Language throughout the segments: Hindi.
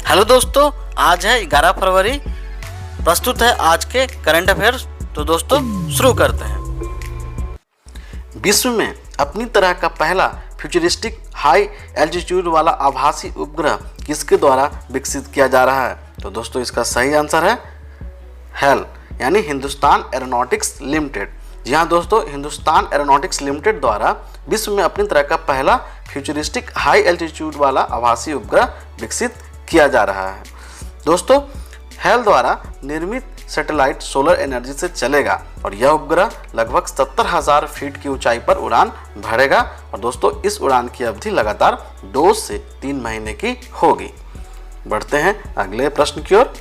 हेलो दोस्तों, आज है 11 फरवरी। प्रस्तुत है आज के करंट अफेयर्स। तो दोस्तों शुरू करते हैं। विश्व में अपनी तरह का पहला फ्यूचरिस्टिक हाई एल्टीट्यूड वाला आभासी उपग्रह किसके द्वारा विकसित किया जा रहा है? तो दोस्तों इसका सही आंसर है हेल यानी हिंदुस्तान एरोनॉटिक्स लिमिटेड। जी हाँ दोस्तों, हिंदुस्तान एरोनॉटिक्स लिमिटेड द्वारा विश्व में अपनी तरह का पहला फ्यूचरिस्टिक हाई एल्टीट्यूड वाला आभासी उपग्रह विकसित किया जा रहा है। दोस्तों हेल द्वारा निर्मित सैटेलाइट सोलर एनर्जी से चलेगा और यह उपग्रह लगभग 70,000 फीट की ऊंचाई पर उड़ान भरेगा। और दोस्तों इस उड़ान की अवधि लगातार 2 से 3 महीने की होगी। बढ़ते हैं अगले प्रश्न की ओर।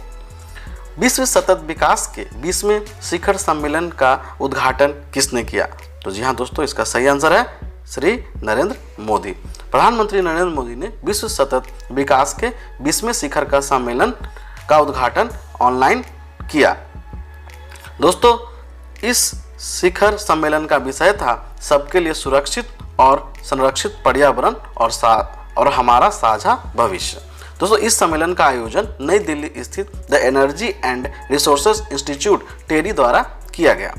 विश्व सतत विकास के 20वें शिखर सम्मेलन का उद्घाटन किसने किया? तो जी हाँ दोस्तों, इसका सही आंसर है श्री नरेंद्र मोदी। प्रधानमंत्री नरेंद्र मोदी ने विश्व सतत विकास के 20वें शिखर का सम्मेलन का उद्घाटन ऑनलाइन किया। दोस्तों इस शिखर सम्मेलन का विषय था सबके लिए सुरक्षित और संरक्षित पर्यावरण और हमारा साझा भविष्य। दोस्तों इस सम्मेलन का आयोजन नई दिल्ली स्थित the energy and resources institute TERI द्वारा किया गया।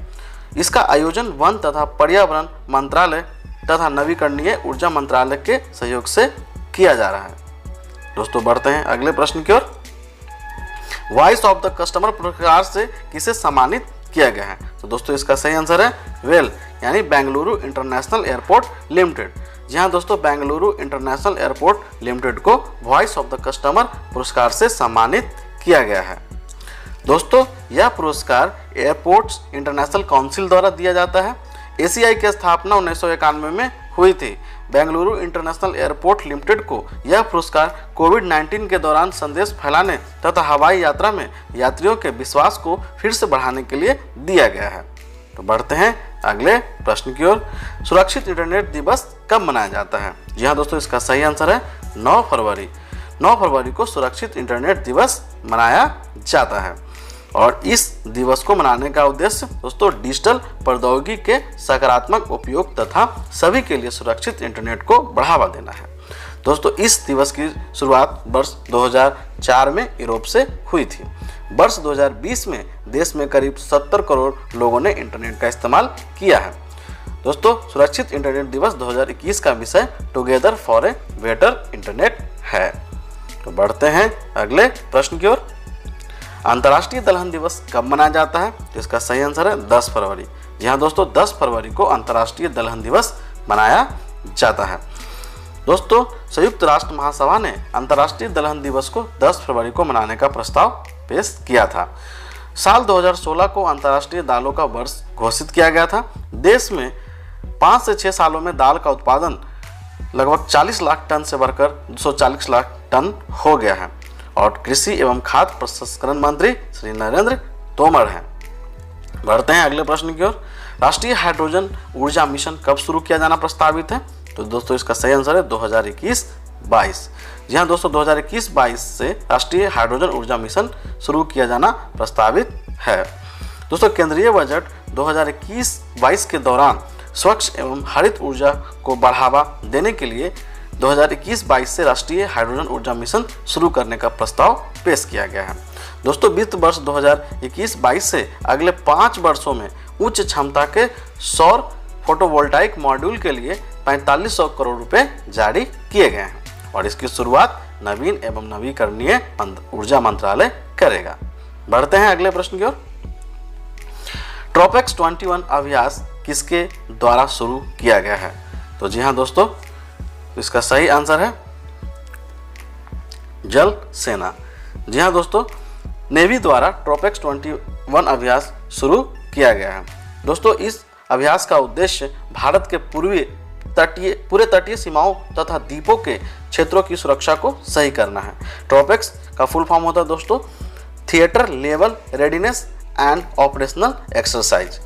इसका आयोजन वन तथा पर्यावरण मंत्रालय तथा नवीकरणीय ऊर्जा मंत्रालय के सहयोग से किया जा रहा है। दोस्तों बढ़ते हैं अगले प्रश्न की ओर। वॉइस ऑफ द कस्टमर पुरस्कार से किसे सम्मानित किया गया है? तो दोस्तों इसका सही आंसर है वेल यानी बेंगलुरु इंटरनेशनल एयरपोर्ट लिमिटेड। जी हाँ दोस्तों, बेंगलुरु इंटरनेशनल एयरपोर्ट लिमिटेड को वॉइस ऑफ द कस्टमर पुरस्कार से सम्मानित किया गया है। दोस्तों यह पुरस्कार एयरपोर्ट्स इंटरनेशनल काउंसिल द्वारा दिया जाता है। एसीआई की स्थापना 1991 में हुई थी। बेंगलुरु इंटरनेशनल एयरपोर्ट लिमिटेड को यह पुरस्कार कोविड-19 के दौरान संदेश फैलाने तथा हवाई यात्रा में यात्रियों के विश्वास को फिर से बढ़ाने के लिए दिया गया है। तो बढ़ते हैं अगले प्रश्न की ओर। सुरक्षित इंटरनेट दिवस कब मनाया जाता है? जी हाँ दोस्तों, इसका सही आंसर है 9 फरवरी। 9 फरवरी को सुरक्षित इंटरनेट दिवस मनाया जाता है और इस दिवस को मनाने का उद्देश्य दोस्तों डिजिटल प्रौद्योगिकी के सकारात्मक उपयोग तथा सभी के लिए सुरक्षित इंटरनेट को बढ़ावा देना है। दोस्तों इस दिवस की शुरुआत वर्ष 2004 में यूरोप से हुई थी। वर्ष 2020 में देश में करीब 70 करोड़ लोगों ने इंटरनेट का इस्तेमाल किया है। दोस्तों सुरक्षित इंटरनेट दिवस 2021 का विषय together for a better internet है। तो बढ़ते हैं अगले प्रश्न की ओर। अंतर्राष्ट्रीय दलहन दिवस कब मनाया जाता है? तो इसका सही आंसर है 10 फरवरी। जी हाँ दोस्तों, 10 फरवरी को अंतर्राष्ट्रीय दलहन दिवस मनाया जाता है। दोस्तों संयुक्त राष्ट्र महासभा ने अंतर्राष्ट्रीय दलहन दिवस को 10 फरवरी को मनाने का प्रस्ताव पेश किया था। साल 2016 को अंतर्राष्ट्रीय दालों का वर्ष घोषित किया गया था। देश में 5 से 6 सालों में दाल का उत्पादन लगभग 40 लाख टन से बढ़कर 240 लाख टन हो गया है और कृषि एवं खाद्य प्रसंस्करण मंत्री श्री नरेंद्र तोमर हैं। बढ़ते हैं अगले प्रश्न की ओर। राष्ट्रीय हाइड्रोजन ऊर्जा मिशन कब शुरू किया जाना प्रस्तावित है? तो दोस्तों इसका सही आंसर है 2021-22। जी हाँ दोस्तों, 2021-22 से राष्ट्रीय हाइड्रोजन ऊर्जा मिशन शुरू किया जाना प्रस्तावित है। दोस्तों केंद्रीय बजट 2021-22 के दौरान स्वच्छ एवं हरित ऊर्जा को बढ़ावा देने के लिए 2021-22 से राष्ट्रीय हाइड्रोजन ऊर्जा मिशन शुरू करने का प्रस्ताव पेश किया गया है। दोस्तों वित्त वर्ष 2021-22 से अगले 5 वर्षों में उच्च क्षमता के सौर फोटोवोल्टाइक मॉड्यूल के लिए 4500 करोड़ रुपए जारी किए गए हैं और इसकी शुरुआत नवीन एवं नवीकरणीय ऊर्जा मंत्रालय करेगा। बढ़ते हैं अगले प्रश्न की ओर। ट्रोपेक्स 21 अभ्यास किसके द्वारा शुरू किया गया है? तो जी हाँ दोस्तों, इसका सही आंसर है जल सेना। जी हाँ दोस्तों, नेवी द्वारा ट्रोपेक्स 21 अभ्यास शुरू किया गया है। दोस्तों इस अभ्यास का उद्देश्य भारत के पूरे तटीय सीमाओं तथा द्वीपों के क्षेत्रों की सुरक्षा को सही करना है। ट्रोपेक्स का फुल फॉर्म होता है दोस्तों theatre level readiness and operational exercise.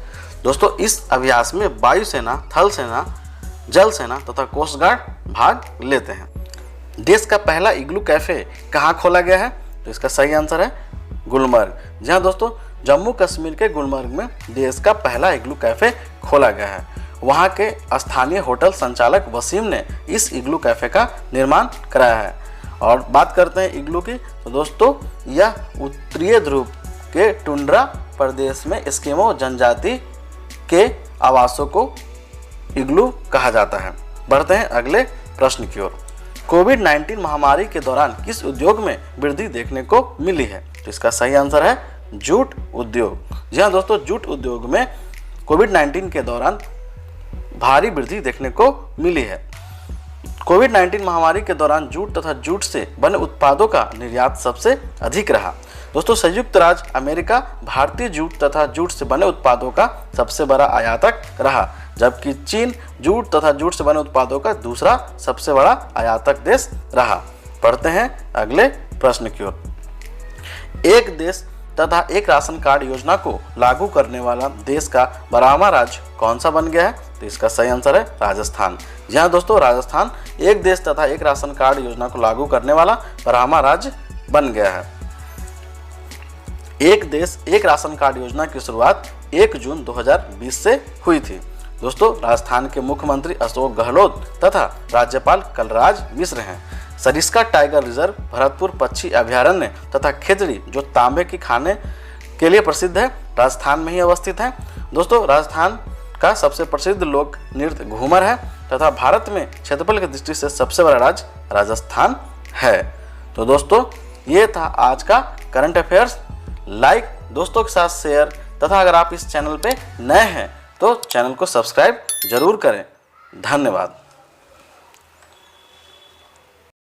दोस्तों इस अभ्यास में वायुसेना, थल सेना, जल सेना तथा कोस्ट गार्ड भाग लेते हैं। देश का पहला इग्लू कैफे कहाँ खोला गया है? तो इसका सही आंसर है गुलमर्ग। जी हाँ दोस्तों, जम्मू कश्मीर के गुलमर्ग में देश का पहला इग्लू कैफे खोला गया है। वहाँ के स्थानीय होटल संचालक वसीम ने इस इग्लू कैफे का निर्माण कराया है और बात करते हैं इग्लू की, तो दोस्तों यह उत्तरीय ध्रुव के टुंड्रा प्रदेश में एस्किमो जनजाति के आवासों को इग्लू कहा जाता है। बढ़ते हैं अगले प्रश्न की ओर। कोविड-19 महामारी के दौरान किस उद्योग में वृद्धि देखने को मिली है? तो इसका सही आंसर है जूट उद्योग। जी हाँ दोस्तों, जूट उद्योग में कोविड-19 के दौरान भारी वृद्धि देखने को मिली है। कोविड-19 महामारी के दौरान जूट तथा जूट से बने उत्पादों का निर्यात सबसे अधिक रहा। दोस्तों संयुक्त राज्य अमेरिका भारतीय जूट तथा जूट से बने उत्पादों का सबसे बड़ा आयातक रहा, जबकि चीन जूट तथा जूट से बने उत्पादों का दूसरा सबसे बड़ा आयातक देश रहा। पढ़ते हैं अगले प्रश्न की ओर। एक देश तथा एक राशन कार्ड योजना को लागू करने वाला देश का 12वां राज्य कौन सा बन गया है? तो इसका सही आंसर है राजस्थान। जी हाँ दोस्तों, राजस्थान एक देश तथा एक राशन कार्ड योजना को लागू करने वाला 12वां राज्य बन गया है। एक देश एक राशन कार्ड योजना की शुरुआत 1 जून 2020 से हुई थी। दोस्तों राजस्थान के मुख्यमंत्री अशोक गहलोत तथा राज्यपाल कलराज मिश्र हैं। सरिस्का टाइगर रिजर्व, भरतपुर पक्षी अभयारण्य तथा खेजड़ी जो तांबे की खाने के लिए प्रसिद्ध है, राजस्थान में ही अवस्थित है। दोस्तों राजस्थान का सबसे प्रसिद्ध लोक नृत्य घूमर है तथा भारत में क्षेत्रफल की दृष्टि से सबसे बड़ा राज्य राजस्थान है। तो दोस्तों ये था आज का करंट अफेयर्स। लाइक, दोस्तों के साथ शेयर तथा अगर आप इस चैनल पे नए हैं तो चैनल को सब्सक्राइब जरूर करें। धन्यवाद।